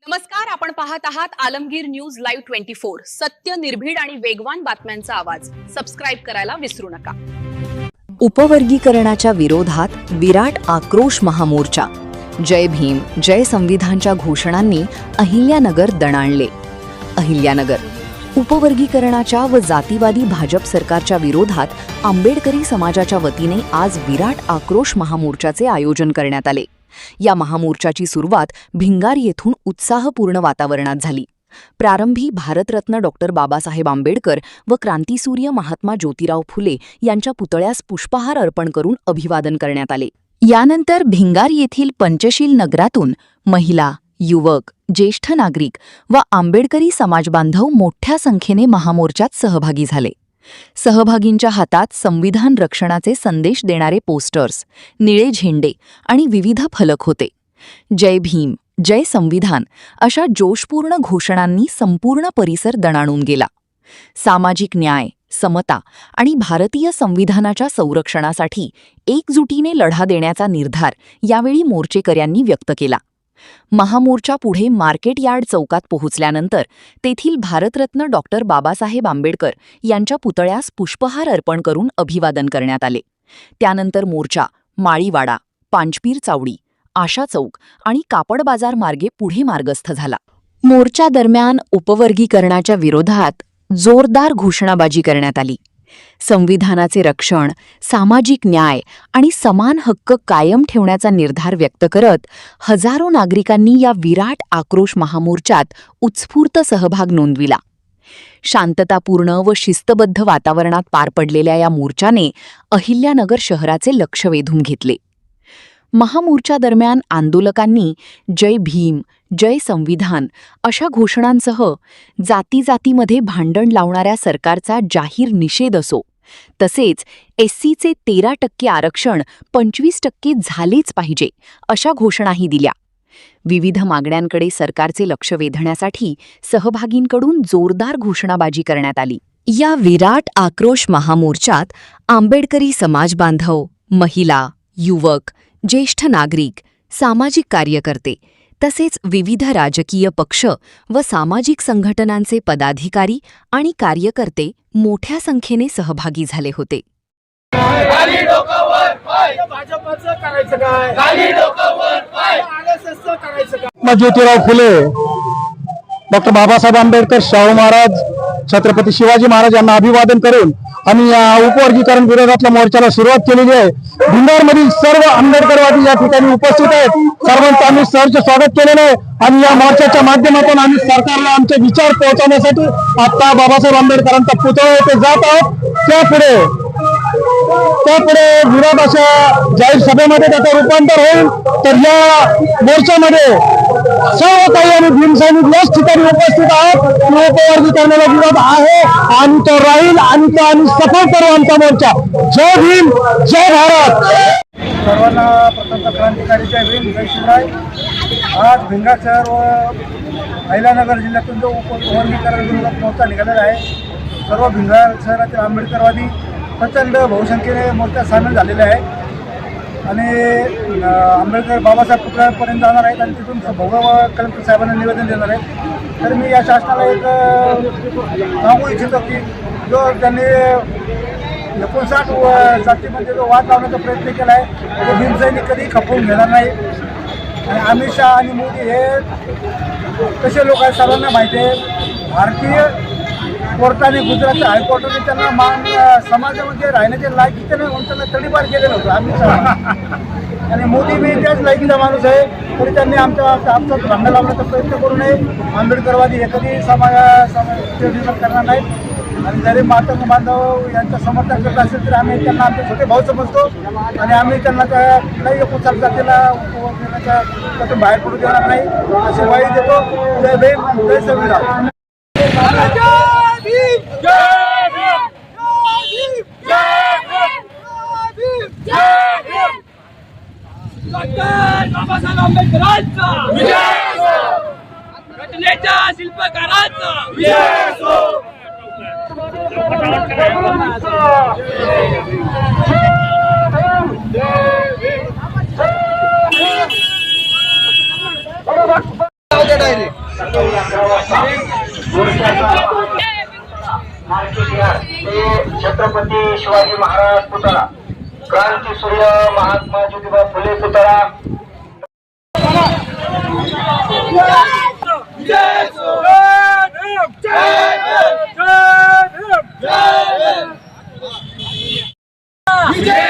नमस्कार, आपण पाहत आहात आलमगीर न्यूज लाईव्ह 24। सत्य, निर्भीड आणि वेगवान बातम्यांचा आवाज। सबस्क्राइब करायला विसरू नका। उपवर्गीकरणाच्या विरोधात विराट आक्रोश महामोर्चा। जय भीम जय संविधानच्या घोषणांनी अहिल्यानगर दणाणले। अहिल्यानगर उपवर्गीकरणाच्या व जातीवादी भाजप सरकारच्या विरोधात आंबेडकरी समाजाच्या वतीने आज विराट आक्रोश महामोर्चाचे आयोजन करण्यात आले। या महामोर्चाची सुरुवात भिंगार येथून उत्साहपूर्ण वातावरणात झाली। प्रारंभी भारतरत्न डॉक्टर बाबासाहेब आंबेडकर व क्रांतिसूर्य महात्मा ज्योतिराव फुले यांच्या पुतळ्यास पुष्पहार अर्पण करून अभिवादन करण्यात आले। यानंतर भिंगार येथील पंचशील नगरातून महिला, युवक, ज्येष्ठ नागरिक व आंबेडकरी समाजबांधव मोठ्या संख्येने महामोर्चात सहभागी झाले। सहभागींच्या हातात संविधान रक्षणाचे संदेश देणारे पोस्टर्स, निळे झेंडे आणि विविध फलक होते। जय भीम जय संविधान अशा जोशपूर्ण घोषणांनी संपूर्ण परिसर दणाणून गेला। सामाजिक न्याय, समता आणि भारतीय संविधानाच्या संरक्षणासाठी एकजुटीने लढा देण्याचा निर्धार यावेळी मोर्चेकऱ्यांनी व्यक्त केला। महामोर्चा पुढे मार्केट यार्ड चौकात पोहोचल्यानंतर तेथील भारतरत्न डॉक्टर बाबासाहेब आंबेडकर यांच्या पुतळ्यास पुष्पहार अर्पण करून अभिवादन करण्यात आले। त्यानंतर मोर्चा माळीवाडा, पांचपीर चावडी, आशा चौक आणि कापड बाजार मार्गे पुढे मार्गस्थ झाला। मोर्चा दरम्यान उपवर्गीकरणाच्या विरोधात जोरदार घोषणाबाजी करण्यात आली। संविधानाचे रक्षण, सामाजिक न्याय आणि समान हक्क कायम ठेवण्याचा निर्धार व्यक्त करत हजारो नागरिकांनी या विराट आक्रोश महामोर्चात उत्स्फूर्त सहभाग नोंदविला। शांततापूर्ण व शिस्तबद्ध वातावरणात पार पडलेल्या या मोर्चाने अहिल्यानगर शहराचे लक्ष वेधून घेतले। महामोर्चा दरम्यान आंदोलकांनी जय भीम जय संविधान अशा घोषणांसह जातीजातीमध्ये भांडण लावणाऱ्या सरकारचा जाहीर निषेध असो, तसेच एससीचे 13% आरक्षण 25% झालेच पाहिजे अशा घोषणाही दिल्या। विविध मागण्यांकडे सरकारचे लक्ष वेधण्यासाठी सहभागींकडून जोरदार घोषणाबाजी करण्यात आली। या विराट आक्रोश महामोर्चात आंबेडकरी समाजबांधव, महिला, युवक, ज्येष्ठ नागरिक, सामाजिक कार्यकर्ते तसेच विविध राजकीय पक्ष व सामाजिक संघटनांचे पदाधिकारी आणि कार्यकर्ते मोठ्या संख्येने सहभागी झाले होते। ज्योतिराव फुले, डॉक्टर बाबासाहेब आंबेडकर, शाहू महाराज, छत्रपती शिवाजी महाराज यांना अभिवादन करून आम्ही या उपवर्गीकरण विरोधातल्या मोर्चाला सुरुवात केलेली आहे। भिंगारमधील सर्व आंबेडकरवादी या ठिकाणी उपस्थित आहेत। सर्वांचं आम्ही सहर्ष स्वागत केलेलं आहे आणि या मोर्चाच्या माध्यमातून आम्ही सरकारला आमचे विचार पोहोचवण्यासाठी आता बाबासाहेब आंबेडकरांचा पुतळा येथे जात आहोत। त्यापुढे विरोध अशा जाहीर सभेमध्ये त्याचं रूपांतर होईल। तर या मोर्चामध्ये सर्व काही आणि भीमसैनिक याच ठिकाणी उपस्थित आहोत। उपवर्गीकरणाला विरोध आहे आणि तो राहील आणि तो आम्ही सफल करू आमचा मोर्चा। जय भीम जय भारत। सर्वांना प्रथमतः क्रांतिकारी जय भीम जय शिवराय। आज भिंगार शहर व अहिल्यानगर जिल्ह्यातून जो उपवर्गीकरण विरोधात मोर्चा निघालेला आहे, सर्व भिंगार शहरातील आंबेडकरवादी प्रचंड बहुसंख्येने मोर्चात सामील झालेले आहे आणि आंबेडकर बाबासाहेब पुतळ्यापर्यंत जाणार आहेत आणि तिथून भोगाव कलेक्टर साहेबांना निवेदन देणार आहेत। तर मी या शासनाला एक सांगू इच्छितो की जो त्यांनी 59 जातीमध्ये जो वाद लावण्याचा प्रयत्न केला आहे तो भीमसैनिक कधी खपवून घेणार नाही। आणि अमित शहा आणि मोदी हे कसे लोक आहेत सर्वांना माहिती आहे। भारतीय कोर्टाने, गुजरातच्या हायकोर्टाने त्यांना समाजामध्ये राहण्याचे लायकीचे त्यांना तडीपार केलेलं होतं अमित शहा आणि मोदी बी त्याच लायकीचा माणूस आहे। तरी त्यांनी आमचा भांडण लावण्याचा प्रयत्न करू नये। आंबेडकरवादी हे कधी समाज करणार नाहीत आणि जरी महात्मा बांधव यांचं समर्थन करत असेल तरी आम्ही त्यांना आमचे छोटे भाऊ समजतो आणि आम्ही त्यांना कुठल्याही एकोणसाठ जातीला त्यातून बाहेर पडू देणार नाही अशी ग्वाही देतो। जय भीम जय संविधान। बाबासाहेब आंबेडकरांचा विजय असो, घटनेच्या शिल्पकारांचा विजय असो। जय भीम। सकाळी 11 वाजता मोर्चाचा मार्केट यार्ड ते छत्रपती शिवाजी महाराज पुतळा, क्रांती सूर्य महात्मा ज्योतिबा फुले पुतळा. विजय